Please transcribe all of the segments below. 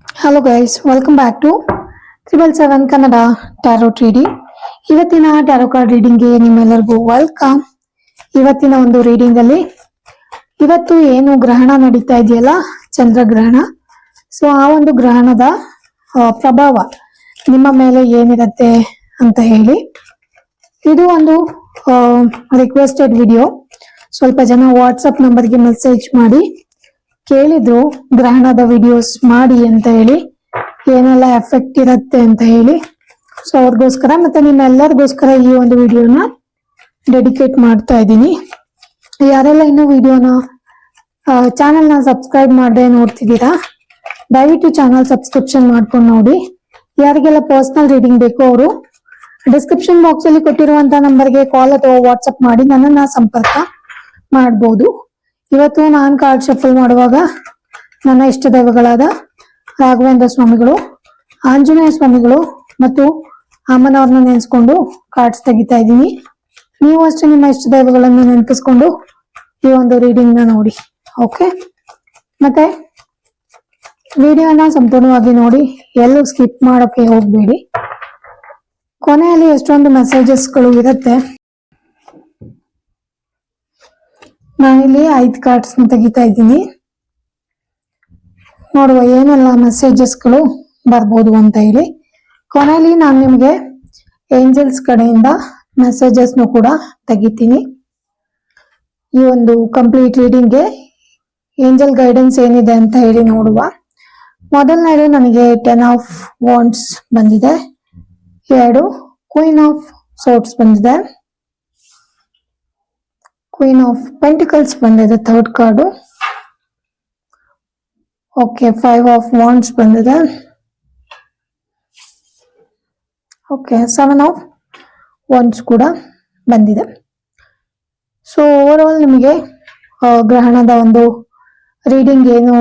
Hello guys, welcome back to 777 Kannada tarot reading. ಇವತ್ತಿನ tarot card ರೀಡಿಂಗ್ಗೆ ನಿಮ್ಮೆಲ್ಲರಿಗೂ ವೆಲ್ಕಮ್. ಇವತ್ತಿನ ಒಂದು ರೀಡಿಂಗ್ ಅಲ್ಲಿ ಇವತ್ತು ಏನು ಗ್ರಹಣ ನಡೀತಾ ಇದೆಯಲ್ಲ, ಚಂದ್ರಗ್ರಹಣ. ಸೊ ಆ ಒಂದು ಗ್ರಹಣದ ಪ್ರಭಾವ ನಿಮ್ಮ ಮೇಲೆ ಏನಿರತ್ತೆ ಅಂತ ಹೇಳಿ. ಇದು ಒಂದು ರಿಕ್ವೆಸ್ಟೆಡ್ ವಿಡಿಯೋ. ಸ್ವಲ್ಪ ಜನ ವಾಟ್ಸಪ್ ನಂಬರ್ಗೆ ಮೆಸೇಜ್ ಮಾಡಿ ಕೇಳಿದ್ರು ಗ್ರಹಣದ ವಿಡಿಯೋಸ್ ಮಾಡಿ ಅಂತ ಹೇಳಿ, ಏನೆಲ್ಲ ಎಫೆಕ್ಟ್ ಇರತ್ತೆ ಅಂತ ಹೇಳಿ. ಸೊ ಅವ್ರಿಗೋಸ್ಕರ ಮತ್ತೆ ನಿಮ್ಮೆಲ್ಲರಿಗೋಸ್ಕರ ಈ ಒಂದು ವಿಡಿಯೋನ ಡೆಡಿಕೇಟ್ ಮಾಡ್ತಾ ಇದ್ದೀನಿ. ಯಾರೆಲ್ಲ ಇನ್ನೂ ವಿಡಿಯೋನ ಚಾನೆಲ್ನ ಸಬ್ಸ್ಕ್ರೈಬ್ ಮಾಡದೆ ನೋಡ್ತಿದ್ದೀರಾ, ದಯವಿಟ್ಟು ಚಾನಲ್ ಸಬ್ಸ್ಕ್ರಿಪ್ಷನ್ ಮಾಡ್ಕೊಂಡು ನೋಡಿ. ಯಾರಿಗೆಲ್ಲ ಪರ್ಸನಲ್ ರೀಡಿಂಗ್ ಬೇಕು ಅವರು ಡಿಸ್ಕ್ರಿಪ್ಷನ್ ಬಾಕ್ಸ್ ಅಲ್ಲಿ ಕೊಟ್ಟಿರುವಂತ ನಂಬರ್ಗೆ ಕಾಲ್ ಅಥವಾ ವಾಟ್ಸಪ್ ಮಾಡಿ ನನ್ನನ್ನ ಸಂಪರ್ಕ ಮಾಡಬಹುದು. ಇವತ್ತು ನಾನು ಕಾರ್ಡ್ ಶಫಲ್ ಮಾಡುವಾಗ ನನ್ನ ಇಷ್ಟ ದೈವಗಳಾದ ರಾಘವೇಂದ್ರ ಸ್ವಾಮಿಗಳು, ಆಂಜನೇಯ ಸ್ವಾಮಿಗಳು ಮತ್ತು ಅಮ್ಮನವ್ರನ್ನ ನೆನೆಸ್ಕೊಂಡು ಕಾರ್ಡ್ಸ್ ತೆಗಿತಾ ಇದ್ದೀನಿ. ನೀವು ಅಷ್ಟೇ ನಿಮ್ಮ ಇಷ್ಟ ದೈವಗಳನ್ನು ನೆನಪಿಸ್ಕೊಂಡು ಈ ಒಂದು ರೀಡಿಂಗ್ ನ ನೋಡಿ. ಓಕೆ, ಮತ್ತೆ ವಿಡಿಯೋನ ಸಂಪೂರ್ಣವಾಗಿ ನೋಡಿ, ಎಲ್ಲೂ ಸ್ಕಿಪ್ ಮಾಡೋಕೆ ಹೋಗ್ಬೇಡಿ. ಕೊನೆಯಲ್ಲಿ ಎಷ್ಟೊಂದು ಮೆಸೇಜಸ್ಗಳು ಇರುತ್ತೆ. ನಾನಿಲ್ಲಿ 5 ಕಾರ್ಡ್ಸ್ ನ ತೆಗಿತಾ ಇದ್ದೀನಿ. ನೋಡುವ ಏನೆಲ್ಲ ಮೆಸೇಜಸ್ಗಳು ಬರ್ಬೋದು ಅಂತ ಹೇಳಿ. ಕೊನೆಯಲ್ಲಿ ನಾನು ನಿಮಗೆ ಏಂಜಲ್ಸ್ ಕಡೆಯಿಂದ ಮೆಸೇಜಸ್ನು ಕೂಡ ತೆಗಿತೀನಿ. ಈ ಒಂದು ಕಂಪ್ಲೀಟ್ ರೀಡಿಂಗ್ಗೆ ಏಂಜಲ್ ಗೈಡೆನ್ಸ್ ಏನಿದೆ ಅಂತ ಹೇಳಿ ನೋಡುವ. ಮೊದಲನೇದು ನನಗೆ 10 ಆಫ್ ವಾಂಡ್ಸ್ ಬಂದಿದೆ, 2 ಕ್ವೀನ್ ಆಫ್ ಸೋರ್ಟ್ಸ್ ಬಂದಿದೆ, ಕ್ವೀನ್ ಆಫ್ ಪೆಂಟಿಕಲ್ಸ್ ಬಂದಿದೆ third card. Okay, 5 of wands ಬಂದಿದೆ. ಓಕೆ, 7 ಆಫ್ ವಾಂಡ್ಸ್ ಕೂಡ ಬಂದಿದೆ. ಸೊ ಓವರ್ ಆಲ್ ನಿಮಗೆ ಗ್ರಹಣದ ಒಂದು ರೀಡಿಂಗ್ ಏನು,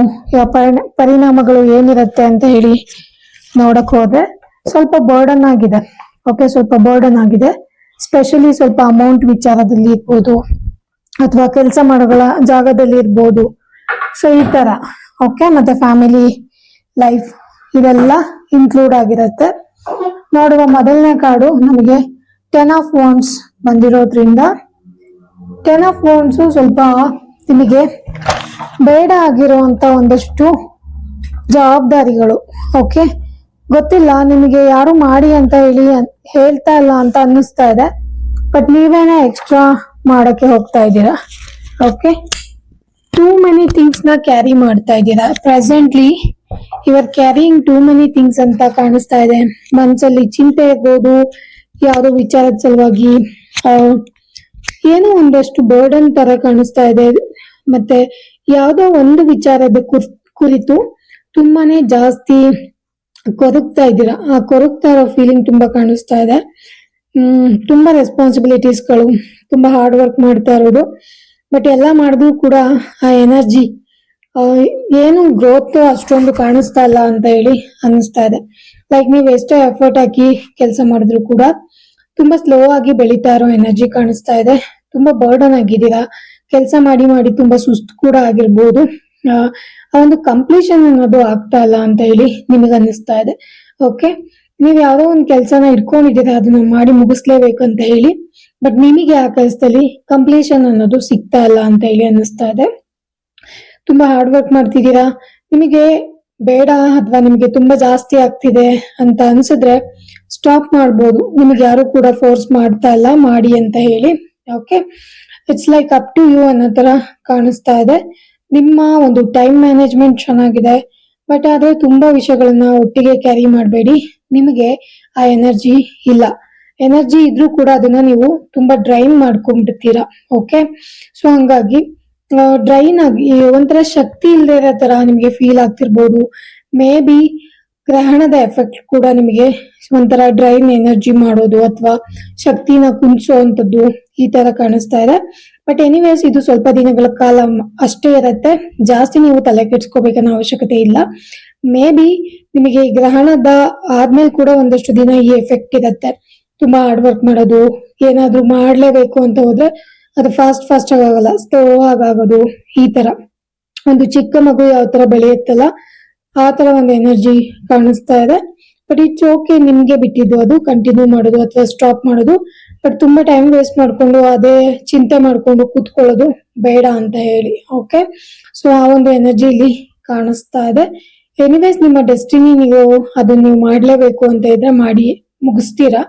ಪರಿಣಾಮಗಳು ಏನಿರುತ್ತೆ ಅಂತ ಹೇಳಿ ನೋಡಕ್ ಹೋದ್ರೆ ಸ್ವಲ್ಪ ಬರ್ಡನ್ ಆಗಿದೆ. ಓಕೆ, ಸ್ವಲ್ಪ ಬರ್ಡನ್ ಆಗಿದೆ. ಸ್ಪೆಷಲಿ ಸ್ವಲ್ಪ ಅಮೌಂಟ್ ವಿಚಾರದಲ್ಲಿ ಇರ್ಬೋದು ಅಥವಾ ಕೆಲಸ ಮಾಡೋಗಳ ಜಾಗದಲ್ಲಿ ಇರ್ಬೋದು. ಸೊ ಈ ತರ. ಓಕೆ, ಮತ್ತೆ ಫ್ಯಾಮಿಲಿ ಲೈಫ್ ಇದೆಲ್ಲ ಇನ್ಕ್ಲೂಡ್ ಆಗಿರುತ್ತೆ. ನೋಡುವ ಮೊದಲನೇ ಕಾರ್ಡು ನಮಗೆ 10 ಆಫ್ ವಾಂಡ್ಸ್ ಬಂದಿರೋದ್ರಿಂದ 10 ಆಫ್ ವಾಂಡ್ಸ್ ಸ್ವಲ್ಪ ನಿಮಗೆ ಬೇಡ ಆಗಿರುವಂತ ಒಂದಷ್ಟು ಜವಾಬ್ದಾರಿಗಳು. ಓಕೆ, ಗೊತ್ತಿಲ್ಲ ನಿಮಗೆ ಯಾರು ಮಾಡಿ ಅಂತ ಹೇಳಿ ಹೇಳ್ತಾ ಇಲ್ಲ ಅಂತ ಅನ್ನಿಸ್ತಾ ಇದೆ, ಬಟ್ ನೀವೇನೇ ಎಕ್ಸ್ಟ್ರಾ ಮಾಡಕ್ಕೆ ಹೋಗ್ತಾ ಇದ್ದೀರಾ. ಓಕೆ, ಟೂ ಮೆನಿ ಥಿಂಗ್ಸ್ ನ ಕ್ಯಾರಿ ಮಾಡ್ತಾ ಇದ್ದೀರಾ. Presently you are carrying too many things ಅಂತ ಕಾಣಿಸ್ತಾ ಇದೆ. ಮನಸ್ಸಲ್ಲಿ ಚಿಂತೆ ಇರ್ಬೋದು, ಯಾವುದೋ ವಿಚಾರದ ಸಲುವಾಗಿ ಏನೋ ಒಂದಷ್ಟು ಬರ್ಡನ್ ತರ ಕಾಣಿಸ್ತಾ ಇದೆ. ಮತ್ತೆ ಯಾವುದೋ ಒಂದು ವಿಚಾರದ ಕುರಿತು ತುಂಬಾನೇ ಜಾಸ್ತಿ ಕೊರಗ್ತಾ ಇದ್ದೀರಾ. ಆ ಕೊರಗ್ತಾ ಇರೋ ಫೀಲಿಂಗ್ ತುಂಬಾ ಕಾಣಿಸ್ತಾ ಇದೆ. ತುಂಬಾ ರೆಸ್ಪಾನ್ಸಿಬಿಲಿಟೀಸ್ಗಳು, ತುಂಬಾ ಹಾರ್ಡ್ ವರ್ಕ್ ಮಾಡ್ತಾ ಇರೋದು. ಬಟ್ ಎಲ್ಲ ಮಾಡಿದ್ರು ಕೂಡ ಆ ಎನರ್ಜಿ ಏನು ಗ್ರೋತ್ ಅಷ್ಟೊಂದು ಕಾಣಿಸ್ತಾ ಇಲ್ಲ ಅಂತ ಹೇಳಿ ಅನ್ನಿಸ್ತಾ ಇದೆ. ಲೈಕ್ ನೀವು ಎಷ್ಟೇ ಎಫರ್ಟ್ ಹಾಕಿ ಕೆಲಸ ಮಾಡಿದ್ರು ಕೂಡ ತುಂಬಾ ಸ್ಲೋ ಆಗಿ ಬೆಳೀತಾ ಇರೋ ಎನರ್ಜಿ ಕಾಣಿಸ್ತಾ ಇದೆ. ತುಂಬಾ ಬರ್ಡನ್ ಆಗಿದ್ದೀರಾ. ಕೆಲಸ ಮಾಡಿ ಮಾಡಿ ತುಂಬಾ ಸುಸ್ತು ಕೂಡ ಆಗಿರ್ಬೋದು. ಆ ಒಂದು ಕಂಪ್ಲೀಷನ್ ಅನ್ನೋದು ಆಗ್ತಾ ಇಲ್ಲ ಅಂತ ಹೇಳಿ ನಿಮಗೆ ಅನ್ನಿಸ್ತಾ ಇದೆ. ಓಕೆ, ನೀವ್ ಯಾವ್ದೋ ಒಂದು ಕೆಲಸನ ಇಟ್ಕೊಂಡಿದ್ದೀರಾ, ಅದನ್ನ ಮಾಡಿ ಮುಗಿಸ್ಲೇಬೇಕಂತ ಹೇಳಿ. ಬಟ್ ನಿಮಗೆ ಆ ಕೆಲಸದಲ್ಲಿ ಕಂಪ್ಲೀಷನ್ ಅನ್ನೋದು ಸಿಗ್ತಾ ಇಲ್ಲ ಅಂತ ಹೇಳಿ ಅನ್ನಿಸ್ತಾ ಇದೆ. ತುಂಬಾ ಹಾರ್ಡ್ ವರ್ಕ್ ಮಾಡ್ತಿದ್ದೀರಾ. ನಿಮಗೆ ಬೇಡ ಅಥವಾ ನಿಮಗೆ ತುಂಬಾ ಜಾಸ್ತಿ ಆಗ್ತಿದೆ ಅಂತ ಅನ್ಸಿದ್ರೆ ಸ್ಟಾಪ್ ಮಾಡ್ಬೋದು. ನಿಮಗೆ ಯಾರು ಕೂಡ ಫೋರ್ಸ್ ಮಾಡ್ತಾ ಇಲ್ಲ ಮಾಡಿ ಅಂತ ಹೇಳಿ. Okay, it's like up to you ಅನ್ನೋ ತರ ಕಾಣಿಸ್ತಾ ಇದೆ. ನಿಮ್ಮ ಒಂದು ಟೈಮ್ ಮ್ಯಾನೇಜ್ಮೆಂಟ್ ಚೆನ್ನಾಗಿದೆ, ಬಟ್ ಆದ್ರೆ ತುಂಬಾ ವಿಷಯಗಳನ್ನ ಒಟ್ಟಿಗೆ ಕ್ಯಾರಿ ಮಾಡಬೇಡಿ. ನಿಮಗೆ ಆ ಎನರ್ಜಿ ಇಲ್ಲ. ಎನರ್ಜಿ ಇದ್ರೂ ಕೂಡ ಅದನ್ನ ನೀವು ತುಂಬಾ ಡ್ರೈನ್ ಮಾಡ್ಕೊಂಡ್ಬಿಡ್ತೀರಾ. ಓಕೆ, ಸೊ ಹಂಗಾಗಿ ಡ್ರೈನ್ ಆಗಿ ಒಂಥರ ಶಕ್ತಿ ಇಲ್ಲದೆ ಇರೋ ತರ ನಿಮಗೆ ಫೀಲ್ ಆಗ್ತಿರ್ಬೋದು. ಮೇ ಬಿ ಗ್ರಹಣದ ಎಫೆಕ್ಟ್ ಕೂಡ ನಿಮಗೆ ಒಂಥರ ಡ್ರೈನ್ ಎನರ್ಜಿ ಮಾಡೋದು ಅಥವಾ ಶಕ್ತಿನ ಕುಂದಿಸೋವಂಥದ್ದು ಈ ತರ ಕಾಣಿಸ್ತಾ ಇದೆ. ಬಟ್ ಎನಿವೇಸ್ ಇದು ಸ್ವಲ್ಪ ದಿನಗಳ ಕಾಲ ಅಷ್ಟೇ ಇರತ್ತೆ. ಜಾಸ್ತಿ ನೀವು ತಲೆ ಕೆಡ್ಸ್ಕೋಬೇಕನ್ನೋ ಅವಶ್ಯಕತೆ ಇಲ್ಲ. ಮೇ ಬಿ ನಿಮಗೆ ಗ್ರಹಣದ ಆದ್ಮೇಲೆ ಕೂಡ ಒಂದಷ್ಟು ದಿನ ಈ ಎಫೆಕ್ಟ್ ಇರತ್ತೆ. ತುಂಬಾ ಹಾರ್ಡ್ ವರ್ಕ್ ಮಾಡೋದು, ಏನಾದ್ರೂ ಮಾಡ್ಲೇಬೇಕು ಅಂತ ಹೋದ್ರೆ ಅದು ಫಾಸ್ಟ್ ಆಗಲ್ಲ, ಸ್ಲೋ ಆಗೋದು. ಈ ತರ ಒಂದು ಚಿಕ್ಕ ಮಗು ಯಾವ ತರ ಬೆಳೆಯುತ್ತಲ್ಲ ಆ ತರ ಒಂದು ಎನರ್ಜಿ ಕಾಣಿಸ್ತಾ ಇದೆ. ಬಟ್ ಇಟ್ಸ್ ಓಕೆ, ನಿಮ್ಗೆ ಬಿಟ್ಟಿದ್ದು ಅದು ಕಂಟಿನ್ಯೂ ಮಾಡೋದು ಅಥವಾ ಸ್ಟಾಪ್ ಮಾಡೋದು. ಬಟ್ ತುಂಬಾ ಟೈಮ್ ವೇಸ್ಟ್ ಮಾಡ್ಕೊಂಡು ಅದೇ ಚಿಂತೆ ಮಾಡ್ಕೊಂಡು ಕೂತ್ಕೊಳ್ಳೋದು ಬೇಡ ಅಂತ ಹೇಳಿ. ಓಕೆ, ಸೊ ಆ ಒಂದು ಎನರ್ಜಿ ಇಲ್ಲಿ ಕಾಣಿಸ್ತಾ ಇದೆ. ಎನಿವೇಸ್, ನಿಮ್ಮ ಡೆಸ್ಟಿನಿ ನೀವು ಅದನ್ನ ನೀವು ಮಾಡ್ಲೇಬೇಕು ಅಂತ ಇದ್ರೆ ಮಾಡಿ ಮುಗಿಸ್ತೀರಾ.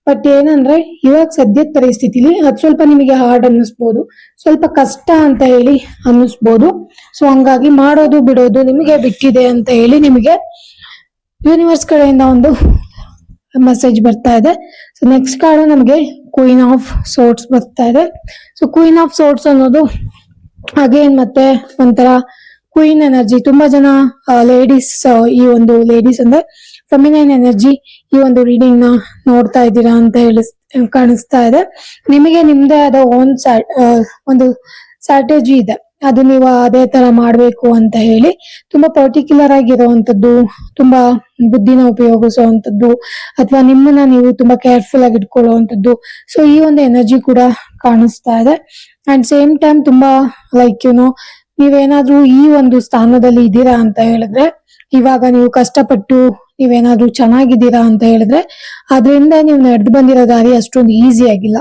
ಬಟ್ ಏನಂದ್ರೆ ಇವಾಗ ಸದ್ಯದ ಪರಿಸ್ಥಿತಿಲಿ ಅದು ಸ್ವಲ್ಪ ನಿಮಗೆ ಹಾರ್ಡ್ ಅನ್ನಿಸ್ಬೋದು, ಸ್ವಲ್ಪ ಕಷ್ಟ ಅಂತ ಹೇಳಿ ಅನ್ನಿಸ್ಬೋದು. ಸೊ ಹಂಗಾಗಿ ಮಾಡೋದು ಬಿಡೋದು ನಿಮಗೆ ಬಿಟ್ಟಿದೆ ಅಂತ ಹೇಳಿ ನಿಮಗೆ ಯೂನಿವರ್ಸ್ ಕಡೆಯಿಂದ ಒಂದು ಮೆಸೇಜ್ ಬರ್ತಾ ಇದೆ. ಸೊ ನೆಕ್ಸ್ಟ್ ಕಾರ್ಡ್ ನಮಗೆ ಕ್ವೀನ್ ಆಫ್ ಸೋರ್ಟ್ಸ್ ಬರ್ತಾ ಇದೆ. ಸೊ ಕ್ವೀನ್ ಆಫ್ ಸೋರ್ಟ್ಸ್ ಅನ್ನೋದು ಅಗೇನ್ ಮತ್ತೆ ಒಂಥರ ಕ್ವೀನ್ ಎನರ್ಜಿ. ತುಂಬಾ ಜನ ಲೇಡೀಸ್, ಈ ಒಂದು ಲೇಡೀಸ್ ಅಂದ್ರೆ ಫೆಮಿನೈನ್ ಎನರ್ಜಿ ಈ ಒಂದು ರೀಡಿಂಗ್ ನ ನೋಡ್ತಾ ಇದ್ದೀರಾ ಅಂತ ಹೇಳಿ ಕಾಣಿಸ್ತಾ ಇದೆ. ನಿಮಗೆ ನಿಮ್ದೇ ಆದ ಒಂದು ಸ್ಟ್ರಾಟಜಿ ಇದೆ, ಅದು ನೀವು ಅದೇ ತರ ಮಾಡ್ಬೇಕು ಅಂತ ಹೇಳಿ ತುಂಬಾ ಪರ್ಟಿಕ್ಯುಲರ್ ಆಗಿರುವಂತದ್ದು, ತುಂಬಾ ಬುದ್ಧಿನ ಉಪಯೋಗಿಸುವಂತದ್ದು, ಅಥವಾ ನಿಮ್ಮನ್ನ ನೀವು ತುಂಬಾ ಕೇರ್ಫುಲ್ ಆಗಿ ಇಟ್ಕೊಳ್ಳುವಂತದ್ದು. ಸೊ ಈ ಒಂದು ಎನರ್ಜಿ ಕೂಡ ಕಾಣಿಸ್ತಾ ಇದೆ. ಅಂಡ್ ಸೇಮ್ ಟೈಮ್ ತುಂಬಾ ಲೈಕ್ ನೀವೇನಾದ್ರೂ ಈ ಒಂದು ಸ್ಥಾನದಲ್ಲಿ ಇದ್ದೀರಾ ಅಂತ ಹೇಳಿದ್ರೆ, ಇವಾಗ ನೀವು ಕಷ್ಟಪಟ್ಟು ನೀವೇನಾದ್ರೂ ಚೆನ್ನಾಗಿದ್ದೀರಾ ಅಂತ ಹೇಳಿದ್ರೆ, ಅದರಿಂದ ನೀವು ನಡೆದು ಬಂದಿರೋ ದಾರಿ ಅಷ್ಟೊಂದು ಈಸಿ ಆಗಿಲ್ಲ.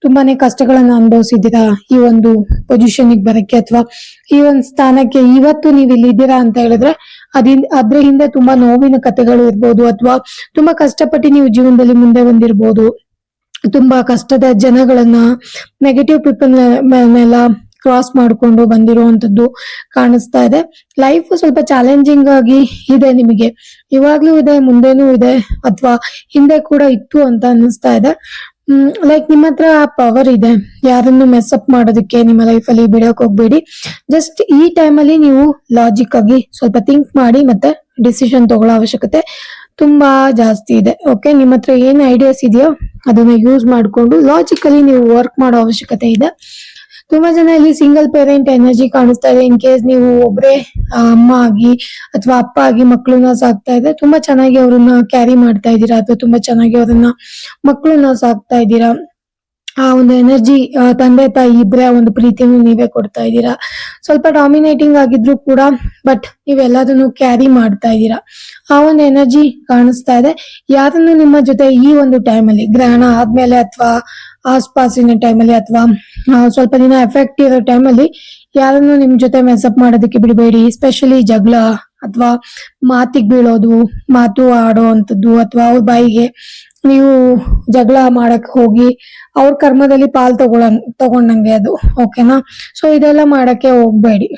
ತುಂಬಾನೇ ಕಷ್ಟಗಳನ್ನ ಅನುಭವಿಸಿದ್ದೀರಾ ಈ ಒಂದು ಪೊಸಿಷನ್ ಬರಕ್ಕೆ, ಅಥವಾ ಈ ಒಂದು ಸ್ಥಾನಕ್ಕೆ ಇವತ್ತು ನೀವು ಇಲ್ಲಿ ಇದ್ದೀರಾ ಅಂತ ಹೇಳಿದ್ರೆ ಅದ್ರ ಹಿಂದೆ ತುಂಬಾ ನೋವಿನ ಕಥೆಗಳು ಇರ್ಬೋದು, ಅಥವಾ ತುಂಬಾ ಕಷ್ಟಪಟ್ಟು ನೀವು ಜೀವನದಲ್ಲಿ ಮುಂದೆ ಬಂದಿರ್ಬೋದು. ತುಂಬಾ ಕಷ್ಟದ ಜನಗಳನ್ನ, ನೆಗೆಟಿವ್ ಪೀಪಲ್ ಮೇಲೆ ಕ್ರಾಸ್ ಮಾಡ್ಕೊಂಡು ಬಂದಿರುವಂತದ್ದು ಕಾಣಿಸ್ತಾ ಇದೆ. ಲೈಫ್ ಸ್ವಲ್ಪ ಚಾಲೆಂಜಿಂಗ್ ಆಗಿ ಇದೆ ನಿಮಗೆ, ಇವಾಗ್ಲೂ ಇದೆ, ಮುಂದೆನೂ ಇದೆ, ಅಥವಾ ಹಿಂದೆ ಕೂಡ ಇತ್ತು ಅಂತ ಅನ್ನಿಸ್ತಾ ಇದೆ. ಲೈಕ್ ನಿಮ್ಮ ಹತ್ರ ಆ ಪವರ್ ಇದೆ, ಯಾರನ್ನು ಮೆಸ್ಅಪ್ ಮಾಡೋದಕ್ಕೆ ನಿಮ್ಮ ಲೈಫ್ ಅಲ್ಲಿ ಬಿಡಕ್ ಹೋಗ್ಬೇಡಿ. ಜಸ್ಟ್ ಈ ಟೈಮಲ್ಲಿ ನೀವು ಲಾಜಿಕ್ ಆಗಿ ಸ್ವಲ್ಪ ಥಿಂಕ್ ಮಾಡಿ ಮತ್ತೆ ಡಿಸಿಷನ್ ತಗೊಳ್ಳೋ ಅವಶ್ಯಕತೆ ತುಂಬಾ ಜಾಸ್ತಿ ಇದೆ. ಓಕೆ, ನಿಮ್ಮ ಹತ್ರ ಏನ್ ಐಡಿಯಾಸ್ ಇದೆಯೋ ಅದನ್ನ ಯೂಸ್ ಮಾಡ್ಕೊಂಡು ಲಾಜಿಕಲಿ ನೀವು ವರ್ಕ್ ಮಾಡೋ ಅವಶ್ಯಕತೆ ಇದೆ. ತುಂಬಾ ಜನ ಇಲ್ಲಿ ಸಿಂಗಲ್ ಪೇರೆಂಟ್ ಎನರ್ಜಿ ಕಾಣಿಸ್ತಾ ಇದೆ. ಇನ್ ಕೇಸ್ ನೀವು ಒಬ್ರೇ ಅಮ್ಮ ಆಗಿ ಅಥವಾ ಅಪ್ಪ ಆಗಿ ಮಕ್ಕಳನ್ನ ಸಾಕ್ತಾ ಇದ್ರೆ, ತುಂಬಾ ಚೆನ್ನಾಗಿ ಅವ್ರನ್ನ ಕ್ಯಾರಿ ಮಾಡ್ತಾ ಇದ್ದೀರಾ, ಅಥವಾ ತುಂಬಾ ಚೆನ್ನಾಗಿ ಅವ್ರನ್ನ ಮಕ್ಕಳನ್ನ ಸಾಕ್ತಾ ಇದ್ದೀರಾ. ಆ ಒಂದು ಎನರ್ಜಿ, ತಂದೆ ತಾಯಿ ಇಬ್ರೆ ಒಂದು ಪ್ರೀತಿಯನ್ನು ನೀವೇ ಕೊಡ್ತಾ ಇದ್ದೀರಾ. ಸ್ವಲ್ಪ ಡಾಮಿನೇಟಿಂಗ್ ಆಗಿದ್ರು ಕೂಡ ಬಟ್ ನೀವೆಲ್ಲದನ್ನು ಕ್ಯಾರಿ ಮಾಡ್ತಾ ಇದ್ದೀರಾ. ಆ ಒಂದು ಎನರ್ಜಿ ಕಾಣಿಸ್ತಾ ಇದೆ. ಯಾರನ್ನು ನಿಮ್ಮ ಜೊತೆ ಈ ಒಂದು ಟೈಮಲ್ಲಿ ಗ್ರಹಣ ಆದ್ಮೇಲೆ ಅಥವಾ ಆಸ್ಪಾಸಿನ ಟೈಮಲ್ಲಿ ಅಥವಾ ಸ್ವಲ್ಪ ದಿನ ಎಫೆಕ್ಟ್ ಇರೋ ಟೈಮಲ್ಲಿ ಯಾರನ್ನು ನಿಮ್ ಜೊತೆ ಮೆಸಪ್ ಮಾಡೋದಕ್ಕೆ ಬಿಡಬೇಡಿ. ಸ್ಪೆಷಲಿ ಜಗಳ ಅಥವಾ ಮಾತಿಗೆ ಬೀಳೋದು, ಮಾತು ಆಡೋ ಅಂತದ್ದು, ಅಥವಾ ಅವ್ರ ಬಾಯಿಗೆ ನೀವು ಜಗಳ ಮಾಡಕ್ ಹೋಗಿ ಅವ್ರ ಕರ್ಮದಲ್ಲಿ ಪಾಲ್ ತಗೊಂಡಂಗೆ ಅದು. ಓಕೆನಾ? ಸೊ ಇದೆಲ್ಲ ಮಾಡಕ್ಕೆ ಹೋಗ್ಬೇಡಿ.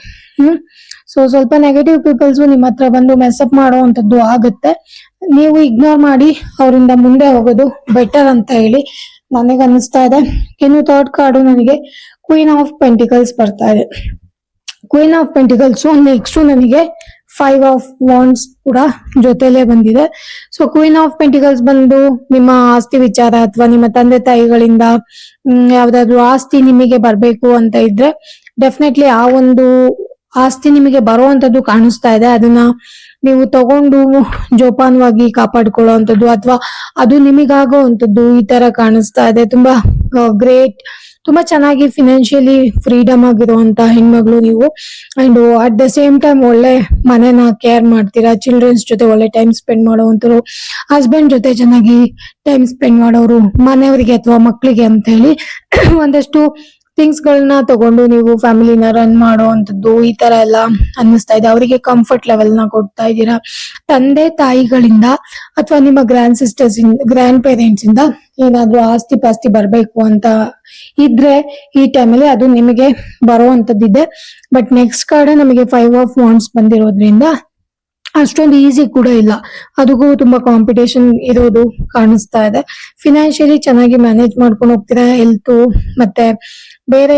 ಸೊ ಸ್ವಲ್ಪ ನೆಗೆಟಿವ್ ಪೀಪಲ್ಸ್ ನಿಮ್ಮ ಹತ್ರ ಬಂದು ಮೆಸಪ್ ಮಾಡುವಂತದ್ದು ಆಗುತ್ತೆ. ನೀವು ಇಗ್ನೋರ್ ಮಾಡಿ ಅವರಿಂದ ಮುಂದೆ ಹೋಗೋದು ಬೆಟರ್ ಅಂತ ಹೇಳಿ ನನಗೆ ಅನಿಸ್ತಾ ಇದೆ. ಇನ್ನು ಥರ್ಡ್ ಕಾರ್ಡು ನನಗೆ ಕ್ವೀನ್ ಆಫ್ ಪೆಂಟಿಕಲ್ಸ್ ಬರ್ತಾ ಇದೆ. ಕ್ವೀನ್ ಆಫ್ ಪೆಂಟಿಕಲ್ಸ್ ನೆಕ್ಸ್ಟ್ ನನಗೆ 5 ಆಫ್ ವಾಂಡ್ಸ್ ಕೂಡ ಜೊತೆಲೆ ಬಂದಿದೆ. ಸೊ ಕ್ವೀನ್ ಆಫ್ ಪೆಂಟಿಕಲ್ಸ್ ಬಂದು ನಿಮ್ಮ ಆಸ್ತಿ ವಿಚಾರ, ಅಥವಾ ನಿಮ್ಮ ತಂದೆ ತಾಯಿಗಳಿಂದ ಯಾವ್ದಾದ್ರು ಆಸ್ತಿ ನಿಮಗೆ ಬರ್ಬೇಕು ಅಂತ ಇದ್ರೆ ಡೆಫಿನೆಟ್ಲಿ ಆ ಒಂದು ಆಸ್ತಿ ನಿಮಗೆ ಬರುವಂತದ್ದು ಕಾಣಿಸ್ತಾ ಇದೆ. ಅದನ್ನ ನೀವು ತಗೊಂಡು ಜೋಪಾನವಾಗಿ ಕಾಪಾಡ್ಕೊಳ್ಳುವಂಥದ್ದು, ಅಥವಾ ಅದು ನಿಮಗಾಗೋ ಅಂತದ್ದು ಈ ತರ ಕಾಣಿಸ್ತಾ ಇದೆ. ತುಂಬಾ ಗ್ರೇಟ್, ತುಂಬಾ ಚೆನ್ನಾಗಿ ಫಿನಾನ್ಷಿಯಲಿ ಫ್ರೀಡಮ್ ಆಗಿರುವಂತ ಹೆಣ್ಮಗಳು ನೀವು. And at the same time ಒಳ್ಳೆ ಮನೆನ ಕೇರ್ ಮಾಡ್ತೀರಾ, ಚಿಲ್ಡ್ರನ್ಸ್ ಜೊತೆ ಒಳ್ಳೆ ಟೈಮ್ ಸ್ಪೆಂಡ್ ಮಾಡುವಂತರು, ಹಸ್ಬೆಂಡ್ ಜೊತೆ ಚೆನ್ನಾಗಿ ಟೈಮ್ ಸ್ಪೆಂಡ್ ಮಾಡೋರು, ಮನೆಯವರಿಗೆ ಅಥವಾ ಮಕ್ಕಳಿಗೆ ಅಂತ ಹೇಳಿ ಒಂದಷ್ಟು ಥಿಂಗ್ಸ್ ಗಳನ್ನ ತಗೊಂಡು ನೀವು ಫ್ಯಾಮಿಲಿನ ರನ್ ಮಾಡುವಂತದ್ದು ಈ ತರ ಎಲ್ಲ ಅನ್ನಿಸ್ತಾ ಇದೆ. ಅವರಿಗೆ ಕಂಫರ್ಟ್ ಲೆವೆಲ್ ನ ಕೊಡ್ತಾ ಇದ್ದೀರಾ. ತಂದೆ ತಾಯಿಗಳಿಂದ ಅಥವಾ ನಿಮ್ಮ ಗ್ರ್ಯಾಂಡ್ ಪೇರೆಂಟ್ಸ್ ಇಂದ ಏನಾದ್ರೂ ಆಸ್ತಿ ಪಾಸ್ತಿ ಬರ್ಬೇಕು ಅಂತ ಇದ್ರೆ ಈ ಟೈಮಲ್ಲಿ ಅದು ನಿಮಗೆ ಬರುವಂತದ್ದಿದೆ. ಬಟ್ ನೆಕ್ಸ್ಟ್ ಕಾರ್ಡ್ ನಮಗೆ 5 ಆಫ್ ವಾಂಡ್ಸ್ ಬಂದಿರೋದ್ರಿಂದ ಅಷ್ಟೊಂದು ಈಸಿ ಕೂಡ ಇಲ್ಲ, ಅದಕ್ಕೂ ತುಂಬಾ ಕಾಂಪಿಟೇಷನ್ ಇರೋದು ಕಾಣಿಸ್ತಾ ಇದೆ. ಫಿನಾನ್ಷಿಯಲಿ ಚೆನ್ನಾಗಿ ಮ್ಯಾನೇಜ್ ಮಾಡ್ಕೊಂಡು ಹೋಗ್ತೀರಾ, ಹೆಲ್ತ್ ಮತ್ತೆ ಬೇರೆ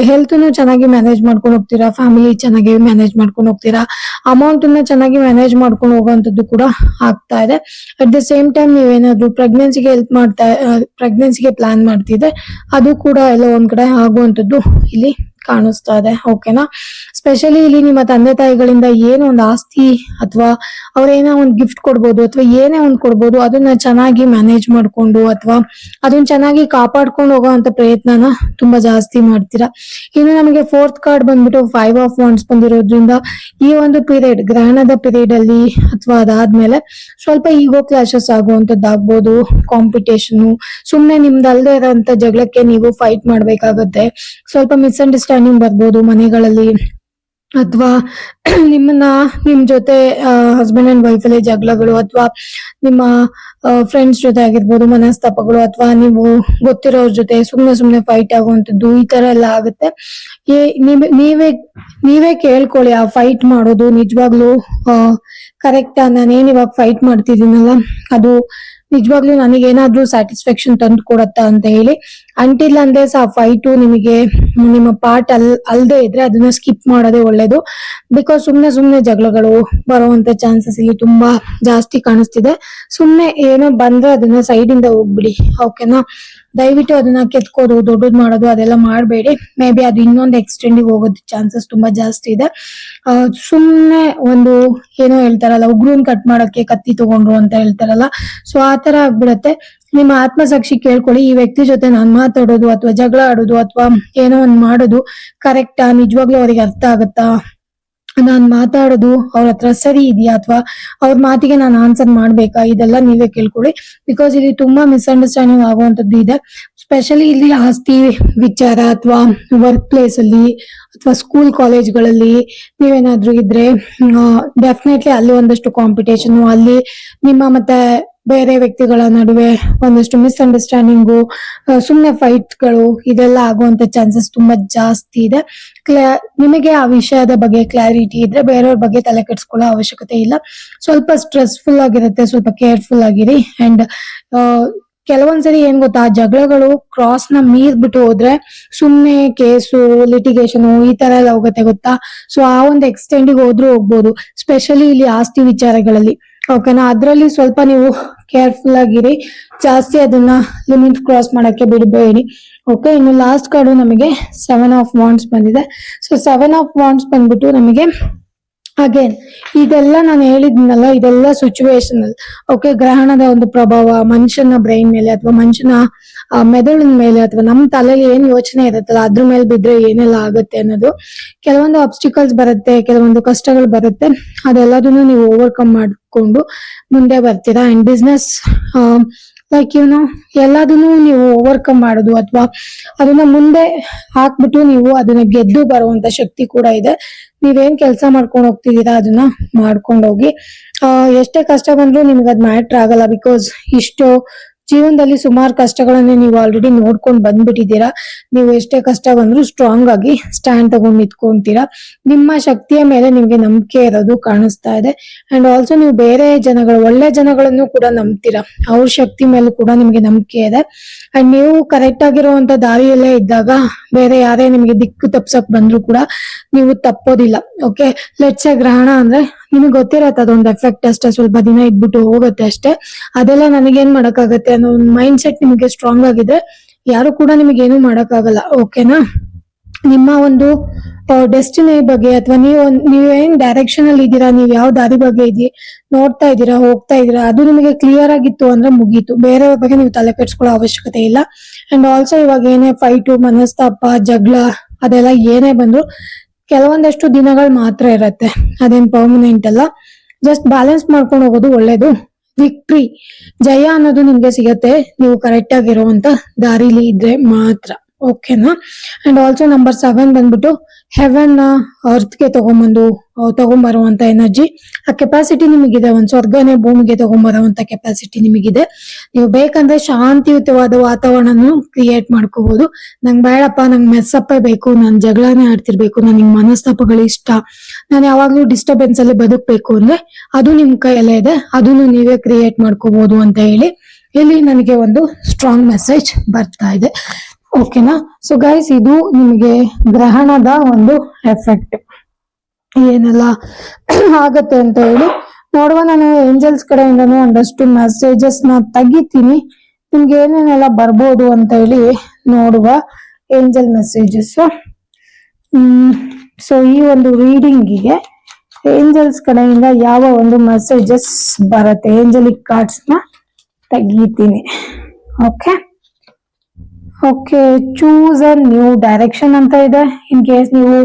ಹೆಲ್ತ್ನು ಚೆನ್ನಾಗಿ ಮ್ಯಾನೇಜ್ ಮಾಡ್ಕೊಂಡು ಹೋಗ್ತೀರಾ, ಫ್ಯಾಮಿಲಿ ಚೆನ್ನಾಗಿ ಮ್ಯಾನೇಜ್ ಮಾಡ್ಕೊಂಡು ಹೋಗ್ತೀರಾ, ಅಮೌಂಟ್ ನ ಚೆನ್ನಾಗಿ ಮ್ಯಾನೇಜ್ ಮಾಡ್ಕೊಂಡು ಹೋಗುವಂತದ್ದು ಕೂಡ ಆಗ್ತಾ ಇದೆ. ಅಟ್ ದ ಸೇಮ್ ಟೈಮ್ ನೀವೇನಾದ್ರೂ ಪ್ರೆಗ್ನೆನ್ಸಿಗೆ ಪ್ಲಾನ್ ಮಾಡ್ತಿದ್ರೆ ಅದು ಕೂಡ ಎಲ್ಲ ಒಂದ್ ಕಡೆ ಆಗುವಂತದ್ದು ಇಲ್ಲಿ ಕಾಣಿಸ್ತಾ ಇದೆ. ಓಕೆನಾ, ಸ್ಪೆಷಲಿ ಇಲ್ಲಿ ನಿಮ್ಮ ತಂದೆ ತಾಯಿಗಳಿಂದ ಏನೋ ಒಂದು ಆಸ್ತಿ ಅಥವಾ ಅವ್ರೇನೋ ಒಂದು ಗಿಫ್ಟ್ ಕೊಡ್ಬೋದು ಅಥವಾ ಏನೇ ಒಂದು ಕೊಡ್ಬೋದು, ಅದನ್ನ ಚೆನ್ನಾಗಿ ಮ್ಯಾನೇಜ್ ಮಾಡ್ಕೊಂಡು ಅಥವಾ ಅದನ್ನ ಚೆನ್ನಾಗಿ ಕಾಪಾಡ್ಕೊಂಡು ಹೋಗೋ ಅಂತ ಪ್ರಯತ್ನನ ತುಂಬಾ ಜಾಸ್ತಿ ಮಾಡ್ತೀರಾ. ಇನ್ನು ನಮಗೆ ಫೋರ್ತ್ ಕಾರ್ಡ್ ಬಂದ್ಬಿಟ್ಟು 5 ಆಫ್ ವಾಂಡ್ಸ್ ಬಂದಿರೋದ್ರಿಂದ ಈ ಒಂದು ಪೀರಿಯಡ್, ಗ್ರಹಣದ ಪೀರಿಯಡ್ ಅಲ್ಲಿ ಅಥವಾ ಅದಾದ್ಮೇಲೆ ಸ್ವಲ್ಪ ಈಗೋ ಕ್ಲಾಶಸ್ ಆಗುವಂತದ್ದಾಗ್ಬೋದು, ಕಾಂಪಿಟೇಷನ್, ಸುಮ್ನೆ ನಿಮ್ದಲ್ದೇ ಇರೋಂತ ಜಗಳಕ್ಕೆ ನೀವು ಫೈಟ್ ಮಾಡ್ಬೇಕಾಗತ್ತೆ, ಸ್ವಲ್ಪ ಮಿಸ್ಅಂಡರ್ಸ್ಟ್ಯಾಂಡಿಂಗ್ ಬರ್ಬೋದು ಮನೆಗಳಲ್ಲಿ, ಅಥವಾ ನಿಮ್ ಜೊತೆ ಹಸ್ಬೆಂಡ್ ಅಂಡ್ ವೈಫ್ ಅಲ್ಲಿ ಜಗಳಗಳು, ಅಥವಾ ನಿಮ್ಮ ಫ್ರೆಂಡ್ಸ್ ಜೊತೆ ಆಗಿರ್ಬೋದು ಮನಸ್ತಾಪಗಳು, ಅಥವಾ ನೀವು ಗೊತ್ತಿರೋರ್ ಜೊತೆ ಸುಮ್ನೆ ಫೈಟ್ ಆಗುವಂತದ್ದು, ಈ ತರ ಎಲ್ಲ ಆಗುತ್ತೆ. ನೀವೇ ಕೇಳ್ಕೊಳ್ಳಿ, ಆ ಫೈಟ್ ಮಾಡೋದು ನಿಜವಾಗ್ಲೂ ಕರೆಕ್ಟಾ, ನಾನೇನ್ ಇವಾಗ ಫೈಟ್ ಮಾಡ್ತಿದ್ದೀನಲ್ಲ ಅದು ನಿಜವಾಗ್ಲೂ ನನಗೇನಾದ್ರೂ ಸ್ಯಾಟಿಸ್ಫ್ಯಾಕ್ಷನ್ ತಂದು ಕೊಡತ್ತಾ ಅಂತ ಹೇಳಿ. ಅಂಟಿಲ್ ಅಂದೇ ಆ ಫೈಟು ನಿಮಗೆ ನಿಮ್ಮ ಪಾರ್ಟ್ ಅಲ್ದೇ ಇದ್ರೆ ಅದನ್ನ ಸ್ಕಿಪ್ ಮಾಡೋದೇ ಒಳ್ಳೇದು. ಬಿಕಾಸ್ ಸುಮ್ನೆ ಜಗಳಗಳು ಬರುವಂತ ಚಾನ್ಸಸ್ ಇಲ್ಲಿ ತುಂಬಾ ಜಾಸ್ತಿ ಕಾಣಿಸ್ತಿದೆ. ಸುಮ್ನೆ ಏನೋ ಬಂದ್ರೆ ಅದನ್ನ ಸೈಡ್ ಇಂದ ಹೋಗ್ಬಿಡಿ. ಓಕೆನಾ, ದಯವಿಟ್ಟು ಅದನ್ನ ಕೆತ್ಕೋದು, ದೊಡ್ಡದ್ ಮಾಡೋದು ಅದೆಲ್ಲ ಮಾಡಬೇಡಿ. ಮೇ ಬಿ ಅದು ಇನ್ನೊಂದು ಎಕ್ಸ್ಟೆಂಡಿಗೆ ಹೋಗೋದ್ ಚಾನ್ಸಸ್ ತುಂಬಾ ಜಾಸ್ತಿ ಇದೆ. ಸುಮ್ನೆ ಒಂದು ಏನೋ ಹೇಳ್ತಾರಲ್ಲ, ಉಗ್ರನ್ ಕಟ್ ಮಾಡಕ್ಕೆ ಕತ್ತಿ ತಗೊಂಡ್ರು ಅಂತ ಹೇಳ್ತಾರಲ್ಲ, ಸೊ ಆತರ ಆಗ್ಬಿಡತ್ತೆ. ನಿಮ್ಮ ಆತ್ಮಸಾಕ್ಷಿ ಕೇಳ್ಕೊಳ್ಳಿ, ಈ ವ್ಯಕ್ತಿ ಜೊತೆ ನಾನ್ ಮಾತಾಡೋದು ಅಥವಾ ಜಗಳ ಆಡೋದು ಅಥವಾ ಏನೋ ಒಂದ್ ಮಾಡೋದು ಕರೆಕ್ಟಾ, ನಿಜವಾಗ್ಲೂ ಅವ್ರಿಗೆ ಅರ್ಥ ಆಗತ್ತಾ, ನಾನ್ ಮಾತಾಡೋದು ಅವ್ರ ಹತ್ರ ಸರಿ ಇದೆಯಾ, ಅಥವಾ ಅವ್ರ ಮಾತಿಗೆ ನಾನು ಆನ್ಸರ್ ಮಾಡ್ಬೇಕಾ, ಇದೆಲ್ಲ ನೀವೇ ಕೇಳ್ಕೊಳ್ಳಿ. ಬಿಕಾಸ್ ಇಲ್ಲಿ ತುಂಬಾ ಮಿಸ್ಅಂಡರ್ಸ್ಟ್ಯಾಂಡಿಂಗ್ ಆಗುವಂತದ್ದು ಇದೆ. ಸ್ಪೆಷಲಿ ಇಲ್ಲಿ ಆಸ್ತಿ ವಿಚಾರ ಅಥವಾ ವರ್ಕ್ ಪ್ಲೇಸ್ ಅಲ್ಲಿ ಅಥವಾ ಸ್ಕೂಲ್ ಕಾಲೇಜ್ಗಳಲ್ಲಿ ನೀವೇನಾದ್ರೂ ಇದ್ರೆ ಡೆಫಿನೆಟ್ಲಿ ಅಲ್ಲಿ ಒಂದಷ್ಟು ಕಾಂಪಿಟೇಷನ್, ಅಲ್ಲಿ ನಿಮ್ಮ ಮತ್ತೆ ಬೇರೆ ವ್ಯಕ್ತಿಗಳ ನಡುವೆ ಒಂದಷ್ಟು ಮಿಸ್ಅಂಡರ್ಸ್ಟ್ಯಾಂಡಿಂಗು, ಸುಮ್ನೆ ಫೈಟ್ಗಳು, ಇದೆಲ್ಲ ಆಗುವಂತ ಚಾನ್ಸಸ್ ತುಂಬಾ ಜಾಸ್ತಿ ಇದೆ. ನಿಮಗೆ ಆ ವಿಷಯದ ಬಗ್ಗೆ ಕ್ಲಾರಿಟಿ ಇದ್ರೆ ಬೇರೆಯವ್ರ ಬಗ್ಗೆ ತಲೆ ಕೆಡ್ಸ್ಕೊಳ್ಳೋ ಅವಶ್ಯಕತೆ ಇಲ್ಲ. ಸ್ವಲ್ಪ ಸ್ಟ್ರೆಸ್ಫುಲ್ ಆಗಿರುತ್ತೆ, ಸ್ವಲ್ಪ ಕೇರ್ಫುಲ್ ಆಗಿರಿ. ಅಂಡ್ ಕೆಲವೊಂದ್ಸರಿ ಏನ್ ಗೊತ್ತಾ, ಜಗಳಗಳು ಕ್ರಾಸ್ ನ ಮೀರ್ಬಿಟ್ಟು ಹೋದ್ರೆ ಸುಮ್ನೆ ಕೇಸು, ಲಿಟಿಗೇಷನ್ ಈ ತರ ಎಲ್ಲ ಹೋಗುತ್ತೆ ಗೊತ್ತಾ. ಸೊ ಆ ಒಂದು ಎಕ್ಸ್ಟೆಂಡಿಗೆ ಹೋದ್ರೂ ಹೋಗ್ಬೋದು, ಸ್ಪೆಷಲಿ ಇಲ್ಲಿ ಆಸ್ತಿ ವಿಚಾರಗಳಲ್ಲಿ. ಓಕೆನಾ, ಅದ್ರಲ್ಲಿ ಸ್ವಲ್ಪ ನೀವು ಕೇರ್ಫುಲ್ ಆಗಿರಿ, ಜಾಸ್ತಿ ಅದನ್ನ ಲಿಮಿಟ್ ಕ್ರಾಸ್ ಮಾಡಕ್ಕೆ ಬಿಡಬೇಡಿ. ಓಕೆ, ಇನ್ನು ಲಾಸ್ಟ್ ಕಾರ್ಡು ನಮಗೆ 7 ಆಫ್ ವಾಂಡ್ಸ್ ಬಂದಿದೆ. ಸೊ 7 ಆಫ್ ವಾಂಡ್ಸ್ ಬಂದ್ಬಿಟ್ಟು ನಮಗೆ ಅಗೇನ್ ಇದೆಲ್ಲ ನಾನು ಹೇಳಿದ್ನಲ್ಲ, ಇದೆಲ್ಲ ಸಿಚುವೇಶನಲ್. ಓಕೆ, ಗ್ರಹಣದ ಒಂದು ಪ್ರಭಾವ ಮನುಷ್ಯನ ಬ್ರೈನ್ ಮೇಲೆ ಅಥವಾ ಮನುಷ್ಯನ ಮೆದುಳಿನ ಮೇಲೆ ಅಥವಾ ನಮ್ಮ ತಲೆಯಲ್ಲಿ ಏನ್ ಯೋಚನೆ ಇರುತ್ತಲ್ಲ ಅದ್ರ ಮೇಲೆ ಬಿದ್ರೆ ಏನೆಲ್ಲ ಆಗುತ್ತೆ ಅನ್ನೋದು. ಕೆಲವೊಂದು ಅಬ್ಸ್ಟಿಕಲ್ಸ್ ಬರುತ್ತೆ, ಕೆಲವೊಂದು ಕಷ್ಟಗಳು ಬರುತ್ತೆ, ಅದೆಲ್ಲದನ್ನು ನೀವು ಓವರ್ಕಮ್ ಮಾಡ್ಕೊಂಡು ಮುಂದೆ ಬರ್ತೀರಾ. ಅಂಡ್ ಬಿಸ್ನೆಸ್ ಲೈಕ್ ಎಲ್ಲದನ್ನು ನೀವು ಓವರ್ಕಮ್ ಮಾಡೋದು ಅಥವಾ ಅದನ್ನ ಮುಂದೆ ಹಾಕ್ಬಿಟ್ಟು ನೀವು ಅದನ್ನ ಗೆದ್ದು ಬರುವಂತ ಶಕ್ತಿ ಕೂಡ ಇದೆ. ನೀವೇನ್ ಕೆಲಸ ಮಾಡ್ಕೊಂಡು ಹೋಗ್ತಿದ್ದೀರಾ ಅದನ್ನ ಮಾಡ್ಕೊಂಡು ಹೋಗಿ. ಎಷ್ಟೇ ಕಷ್ಟ ಬಂದ್ರು ನಿಮ್ಗೆ ಅದ್ ಮ್ಯಾಟ್ರ್ ಆಗಲ್ಲ. ಬಿಕಾಸ್ ಇಷ್ಟು ಜೀವನದಲ್ಲಿ ಸುಮಾರು ಕಷ್ಟಗಳನ್ನ ನೀವು ಆಲ್ರೆಡಿ ನೋಡ್ಕೊಂಡು ಬಂದ್ಬಿಟ್ಟಿದ್ದೀರಾ. ನೀವು ಎಷ್ಟೇ ಕಷ್ಟ ಬಂದ್ರು ಸ್ಟ್ರಾಂಗ್ ಆಗಿ ಸ್ಟ್ಯಾಂಡ್ ತಗೊಂಡ್ ನಿಂತ್ಕೊಂತೀರಾ. ನಿಮ್ಮ ಶಕ್ತಿಯ ಮೇಲೆ ನಿಮ್ಗೆ ನಂಬಿಕೆ ಇರೋದು ಕಾಣಿಸ್ತಾ ಇದೆ. ಅಂಡ್ ಆಲ್ಸೋ ನೀವು ಬೇರೆ ಜನಗಳು, ಒಳ್ಳೆ ಜನಗಳನ್ನು ಕೂಡ ನಂಬ್ತೀರಾ, ಅವ್ರ ಶಕ್ತಿ ಮೇಲೂ ಕೂಡ ನಿಮ್ಗೆ ನಂಬಿಕೆ ಇದೆ. ಅಂಡ್ ನೀವು ಕರೆಕ್ಟ್ ಆಗಿರುವಂತ ದಾರಿಯಲ್ಲೇ ಇದ್ದಾಗ ಬೇರೆ ಯಾರೇ ನಿಮ್ಗೆ ದಿಕ್ಕು ತಪ್ಸಕ್ ಬಂದ್ರು ಕೂಡ ನೀವು ತಪ್ಪೋದಿಲ್ಲ. ಓಕೆ, ಲೆಟ್ಸ್ ಗ್ರಹಣ ಅಂದ್ರೆ ನಿಮ್ಗೆ ಗೊತ್ತಿರತ್ತೆ ಅದೊಂದು ಎಫೆಕ್ಟ್ ಅಷ್ಟೇ, ಸ್ವಲ್ಪ ದಿನ ಇದ್ಬಿಟ್ಟು ಹೋಗುತ್ತೆ ಅಷ್ಟೇ. ಅದೆಲ್ಲ ನನಗೇನ್ ಮಾಡಕ್ಕಾಗತ್ತೆ ಅನ್ನೋ ಒಂದು ಮೈಂಡ್ ಸೆಟ್ ನಿಮ್ಗೆ ಸ್ಟ್ರಾಂಗ್ ಆಗಿದೆ, ಯಾರು ಕೂಡ ನಿಮಗೆ ಏನು ಮಾಡಕ್ಕಾಗಲ್ಲ. ಓಕೆನಾ, ನಿಮ್ಮ ಒಂದು ಡೆಸ್ಟಿನಿ ಬಗ್ಗೆ ಅಥವಾ ನೀವೇನ್ ಡೈರೆಕ್ಷನ್ ಅಲ್ಲಿ ಇದ್ದೀರಾ, ನೀವ್ ಯಾವ ದಾರಿ ಬಗ್ಗೆ ನೋಡ್ತಾ ಇದ್ದೀರಾ, ಹೋಗ್ತಾ ಇದ್ದೀರಾ, ಅದು ನಿಮಗೆ ಕ್ಲಿಯರ್ ಆಗಿತ್ತು ಅಂದ್ರೆ ಮುಗೀತು. ಬೇರೆಯವ್ರ ಬಗ್ಗೆ ನೀವು ತಲೆ ಕೆಡ್ಸ್ಕೊಳ್ಳೋ ಅವಶ್ಯಕತೆ ಇಲ್ಲ. ಅಂಡ್ ಆಲ್ಸೋ ಇವಾಗ ಏನೇ ಫೈಟು, ಮನಸ್ತಾಪ, ಜಗಳ ಅದೆಲ್ಲ ಏನೇ ಬಂದ್ರು ಕೆಲವೊಂದಷ್ಟು ದಿನಗಳು ಮಾತ್ರ ಇರತ್ತೆ, ಅದೇನ್ ಪರ್ಮನೆಂಟ್ ಅಲ್ಲ. ಜಸ್ಟ್ ಬ್ಯಾಲೆನ್ಸ್ ಮಾಡ್ಕೊಂಡು ಹೋಗೋದು ಒಳ್ಳೇದು. ವಿಕ್ಟ್ರಿ, ಜಯ ಅನ್ನೋದು ನಿಮ್ಗೆ ಸಿಗತ್ತೆ ನೀವು ಕರೆಕ್ಟ್ ಆಗಿರುವಂತ ದಾರಿಲಿ ಇದ್ರೆ ಮಾತ್ರ. ಓಕೆನಾ, ಅಂಡ್ ಆಲ್ಸೋ ನಂಬರ್ 7 ಬಂದ್ಬಿಟ್ಟು ಹೆವೆನ್ ಅರ್ತ್ ಗೆ ತಗೊಂಬರುವಂತ ಎನರ್ಜಿ, ಆ ಕೆಪಾಸಿಟಿ ನಿಮಗಿದೆ. ಒಂದ್ ಸ್ವರ್ಗನೇ ಭೂಮಿಗೆ ತಗೊಂಬರುವಂತ ಕೆಪಾಸಿಟಿ ನಿಮಗಿದೆ. ನೀವು ಬೇಕಂದ್ರೆ ಶಾಂತಿಯುತವಾದ ವಾತಾವರಣ ಕ್ರಿಯೇಟ್ ಮಾಡ್ಕೋಬಹುದು. ನಂಗ್ ಬೇಡಪ್ಪ, ನಂಗ್ ಮೆಸ್ಸಪ್ಪೇ ಬೇಕು, ನಾನ್ ಜಗಳಾನೇ ಆಡ್ತಿರ್ಬೇಕು, ನನಗೆ ಮನಸ್ತಾಪಗಳು ಇಷ್ಟ, ನಾನು ಯಾವಾಗ್ಲೂ ಡಿಸ್ಟರ್ಬೆನ್ಸ್ ಅಲ್ಲಿ ಬದುಕ್ಬೇಕು ಅಂದ್ರೆ ಅದು ನಿಮ್ ಕೈಯಲ್ಲೇ ಇದೆ, ಅದನ್ನು ನೀವೇ ಕ್ರಿಯೇಟ್ ಮಾಡ್ಕೋಬಹುದು ಅಂತ ಹೇಳಿ ಇಲ್ಲಿ ನನಗೆ ಒಂದು ಸ್ಟ್ರಾಂಗ್ ಮೆಸೇಜ್ ಬರ್ತಾ ಇದೆ. ಓಕೆನಾ, ಸೊ ಗೈಸ್ ಇದು ನಿಮಗೆ ಗ್ರಹಣದ ಒಂದು ಎಫೆಕ್ಟ್ ಏನೆಲ್ಲ ಆಗತ್ತೆ ಅಂತ ಹೇಳಿ ನೋಡುವ. ನಾನು ಏಂಜಲ್ಸ್ ಕಡೆಯಿಂದನೂ ಒಂದಷ್ಟು ಮೆಸೇಜಸ್ ನ ತೆಗಿತೀನಿ, ನಿಮ್ಗೆ ಏನೇನೆಲ್ಲ ಬರ್ಬೋದು ಅಂತ ಹೇಳಿ ನೋಡುವ. ಏಂಜಲ್ ಮೆಸೇಜಸ್ ಸೊ ಈ ಒಂದು ರೀಡಿಂಗಿಗೆ ಏಂಜಲ್ಸ್ ಕಡೆಯಿಂದ ಯಾವ ಒಂದು ಮೆಸೇಜಸ್ ಬರುತ್ತೆ, ಏಂಜಲಿಕ್ ಕಾರ್ಡ್ಸ್ ನ ತೆಗಿತೀನಿ. Okay okay, choose a new direction ಅಂತ ಇದೆ. ಇನ್ ಕೇಸ್ ನೀವು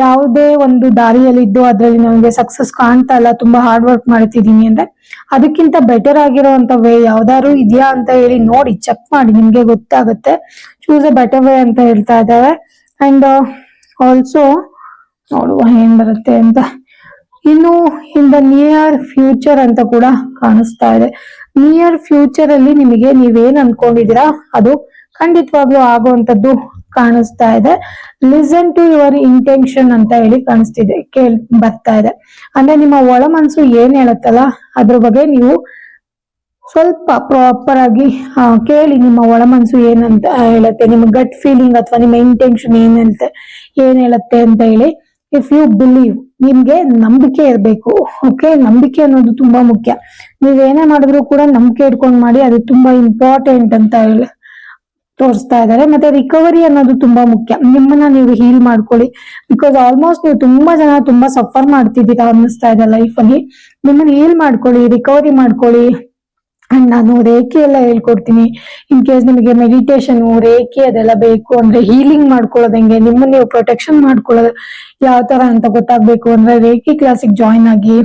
ಯಾವುದೇ ಒಂದು ದಾರಿಯಲ್ಲಿದ್ದು ಅದರಲ್ಲಿ ನಮಗೆ ಸಕ್ಸಸ್ ಕಾಣ್ತಾ ಇಲ್ಲ, ತುಂಬಾ ಹಾರ್ಡ್ ವರ್ಕ್ ಮಾಡ್ತಿದೀನಿ ಅಂದ್ರೆ ಅದಕ್ಕಿಂತ ಬೆಟರ್ ಆಗಿರುವಂತ ವೇ ಯಾವ್ದಾದ್ರು ಇದೆಯಾ ಅಂತ ಹೇಳಿ ನೋಡಿ, ಚೆಕ್ ಮಾಡಿ, ನಿಮ್ಗೆ ಗೊತ್ತಾಗುತ್ತೆ. ಚೂಸ್ ಅ ಬೆಟರ್ ವೇ ಅಂತ ಹೇಳ್ತಾ ಇದ್ದಾರೆ. ಅಂಡ್ ಆಲ್ಸೋ ನೋಡುವ ಏನ್ ಬರುತ್ತೆ ಅಂತ. ಇನ್ನು ಇನ್ ದ ನಿಯರ್ ಫ್ಯೂಚರ್ ಅಂತ ಕೂಡ ಕಾಣಿಸ್ತಾ ಇದೆ. ನಿಯರ್ ಫ್ಯೂಚರ್ ಅಲ್ಲಿ ನಿಮಗೆ ನೀವೇನ್ ಅನ್ಕೊಂಡಿದೀರಾ ಅದು ಖಂಡಿತವಾಗ್ಲೂ ಆಗುವಂತದ್ದು ಕಾಣಿಸ್ತಾ ಇದೆ. ಲಿಸನ್ ಟು ಯುವರ್ ಇಂಟೆನ್ಷನ್ ಅಂತ ಹೇಳಿ ಕಾಣಿಸ್ತಿದೆ, ಬರ್ತಾ ಇದೆ. ಅಂದ್ರೆ ನಿಮ್ಮ ಒಳ ಮನಸ್ಸು ಏನ್ ಹೇಳುತ್ತಲ್ಲ ಅದ್ರ ಬಗ್ಗೆ ನೀವು ಸ್ವಲ್ಪ ಪ್ರಾಪರ್ ಆಗಿ ಕೇಳಿ, ನಿಮ್ಮ ಒಳ ಮನಸ್ಸು ಏನಂತ ಹೇಳುತ್ತೆ, ನಿಮ್ಮ ಗಟ್ ಫೀಲಿಂಗ್ ಅಥವಾ ನಿಮ್ಮ ಇಂಟೆನ್ಷನ್ ಏನ್ ಹೇಳುತ್ತೆ ಅಂತ ಹೇಳಿ. ಇಫ್ ಯು ಬಿಲೀವ್, ನಿಮ್ಗೆ ನಂಬಿಕೆ ಇರ್ಬೇಕು. ಓಕೆ, ನಂಬಿಕೆ ಅನ್ನೋದು ತುಂಬಾ ಮುಖ್ಯ. ನೀವೇನೇ ಮಾಡಿದ್ರು ಕೂಡ ನಂಬಿಕೆ ಇಟ್ಕೊಂಡ್ ಮಾಡಿ, ಅದು ತುಂಬಾ ಇಂಪಾರ್ಟೆಂಟ್ ಅಂತ ಹೇಳಿ ತೋರಿಸ್ತಾ ಇದ್ದಾರೆ. ಮತ್ತೆ ರಿಕವರಿ ಅನ್ನೋದು ತುಂಬಾ ಮುಖ್ಯ. ನಿಮ್ಮನ್ನ ನೀವು ಹೀಲ್ ಮಾಡ್ಕೊಳ್ಳಿ. ಬಿಕಾಸ್ ಆಲ್ಮೋಸ್ಟ್ ನೀವು ತುಂಬಾ ಜನ ತುಂಬಾ ಸಫರ್ ಮಾಡ್ತಿದ್ದೀರಾ ಅನ್ನಿಸ್ತಾ ಇದೆ ಲೈಫ್ ಅಲ್ಲಿ. ನಿಮ್ಮನ್ನ ಹೀಲ್ ಮಾಡ್ಕೊಳ್ಳಿ, ರಿಕವರಿ ಮಾಡ್ಕೊಳ್ಳಿ. ಅಂಡ್ ನಾನು ರೇಖೆ ಎಲ್ಲ ಹೇಳ್ಕೊಡ್ತೀನಿ. ಇನ್ ಕೇಸ್ ನಿಮಗೆ ಮೆಡಿಟೇಷನ್, ರೇಖೆ ಅದೆಲ್ಲ ಬೇಕು ಅಂದ್ರೆ, ಹೀಲಿಂಗ್ ಮಾಡ್ಕೊಳ್ಳೋದು ಹೆಂಗೆ, ನಿಮ್ಮನ್ನ ನೀವು ಪ್ರೊಟೆಕ್ಷನ್ ಮಾಡ್ಕೊಳ್ಳೋದು ಯಾವ ತರ ಅಂತ ಗೊತ್ತಾಗ್ಬೇಕು ಅಂದ್ರೆ ರೇಖೆ ಕ್ಲಾಸಿಗೆ ಜಾಯಿನ್ ಆಗಿ.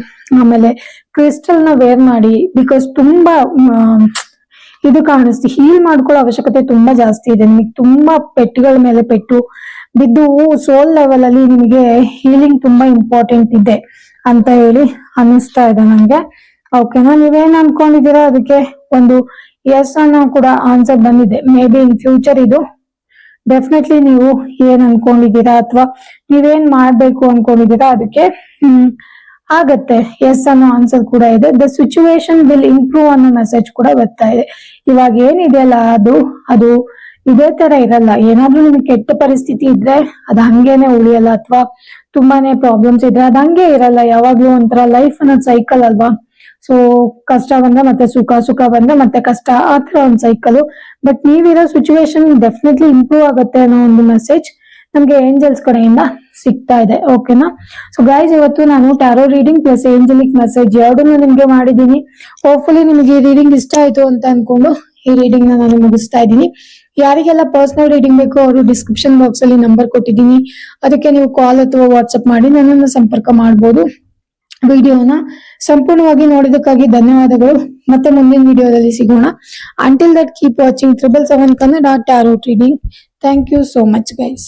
ಆಮೇಲೆ ಕ್ರಿಸ್ಟಲ್ ನ ವೇರ್ ಮಾಡಿ. ಬಿಕಾಸ್ ತುಂಬಾ ಇದು ಕಾಣಿಸ್ತಿ, ಹೀಲ್ ಮಾಡ್ಕೊಳ್ಳೋ ಅವಶ್ಯಕತೆ ತುಂಬಾ ಜಾಸ್ತಿ ಇದೆ. ನಿಮಗೆ ತುಂಬಾ ಪೆಟ್ಟುಗಳ ಮೇಲೆ ಪೆಟ್ಟು ಬಿದ್ದು ಸೋಲ್ ಲೆವೆಲ್ ಅಲ್ಲಿ ನಿಮಗೆ ಹೀಲಿಂಗ್ ತುಂಬಾ ಇಂಪಾರ್ಟೆಂಟ್ ಇದೆ ಅಂತ ಹೇಳಿ ಅನ್ನಿಸ್ತಾ ಇದೆ ನಂಗೆ. ಓಕೆನಾ, ನೀವೇನ್ ಅನ್ಕೊಂಡಿದೀರಾ ಅದಕ್ಕೆ ಒಂದು ಎಸ್ ಅನ್ನೋ ಕೂಡ ಆನ್ಸರ್ ಬಂದಿದೆ. ಮೇ ಬಿ ಇನ್ ಫ್ಯೂಚರ್ ಇದು ಡೆಫಿನೆಟ್ಲಿ ನೀವು ಏನ್ ಅನ್ಕೊಂಡಿದೀರಾ ಅಥವಾ ನೀವೇನ್ ಮಾಡ್ಬೇಕು ಅನ್ಕೊಂಡಿದೀರಾ ಅದಕ್ಕೆ ಆಗತ್ತೆ. ಎಸ್ ಅನ್ನೋ ಆನ್ಸರ್ ಕೂಡ ಇದೆ. ದ ಸಿಚುವೇಶನ್ ವಿಲ್ ಇಂಪ್ರೂವ್ ಅನ್ನೋ ಮೆಸೇಜ್ ಕೂಡ ಬರ್ತಾ ಇದೆ. ಇವಾಗ ಏನಿದೆಯಲ್ಲ ಅದು ಇದೇ ತರ ಇರಲ್ಲ. ಏನಾದ್ರೂ ನಿಮ್ಗೆ ಕೆಟ್ಟ ಪರಿಸ್ಥಿತಿ ಇದ್ರೆ ಅದು ಹಂಗೇನೆ ಉಳಿಯಲ್ಲ, ಅಥವಾ ತುಂಬಾನೇ ಪ್ರಾಬ್ಲಮ್ಸ್ ಇದ್ರೆ ಅದು ಹಂಗೆ ಇರಲ್ಲ. ಯಾವಾಗ್ಲೂ ಒಂಥರ ಲೈಫ್ ಅನ್ನೋದು ಸೈಕಲ್ ಅಲ್ವಾ. ಸೊ ಕಷ್ಟ ಬಂದ್ರೆ ಮತ್ತೆ ಸುಖ, ಸುಖ ಬಂದ್ರೆ ಮತ್ತೆ ಕಷ್ಟ, ಆ ತರ ಒಂದು ಸೈಕಲ್. ಬಟ್ ನೀವಿರೋ ಸಿಚುವೇಶನ್ ಡೆಫಿನೆಟ್ಲಿ ಇಂಪ್ರೂವ್ ಆಗುತ್ತೆ ಅನ್ನೋ ಒಂದು ಮೆಸೇಜ್ ನಮ್ಗೆ ಏಂಜಲ್ಸ್ ಕಡೆಯಿಂದ ಸಿಗ್ತಾ ಇದೆ. ಓಕೆನಾ. ಸೊ ಗೈಸ್, ಇವತ್ತು ನಾನು tarot reading plus Angelique message ಎರಡನ್ನೂ ನಿಮ್ಗೆ ಮಾಡಿದೀನಿ. ಹೋಪ್ಫುಲಿ ನಿಮಗೆ ಈ ರೀಡಿಂಗ್ ಇಷ್ಟ ಆಯ್ತು ಅಂತ ಅನ್ಕೊಂಡು ಈ ರೀಡಿಂಗ್ ನ ನಾನು ಮುಗಿಸ್ತಾ ಇದ್ದೀನಿ. ಯಾರಿಗೆಲ್ಲ ಪರ್ಸನಲ್ ರೀಡಿಂಗ್ ಬೇಕು ಅವರು ಡಿಸ್ಕ್ರಿಪ್ಷನ್ ಬಾಕ್ಸ್ ಅಲ್ಲಿ ನಂಬರ್ ಕೊಟ್ಟಿದ್ದೀನಿ, ಅದಕ್ಕೆ ನೀವು ಕಾಲ್ ಅಥವಾ ವಾಟ್ಸ್ಆಪ್ ಮಾಡಿ ನನ್ನನ್ನು ಸಂಪರ್ಕ ಮಾಡಬಹುದು. ವಿಡಿಯೋನ ಸಂಪೂರ್ಣವಾಗಿ ನೋಡಿದಕ್ಕಾಗಿ ಧನ್ಯವಾದಗಳು. ಮತ್ತೆ ಮುಂದಿನ ವಿಡಿಯೋದಲ್ಲಿ ಸಿಗೋಣ. Until that keep watching 777 Kannada tarot reading. Thank you so much guys.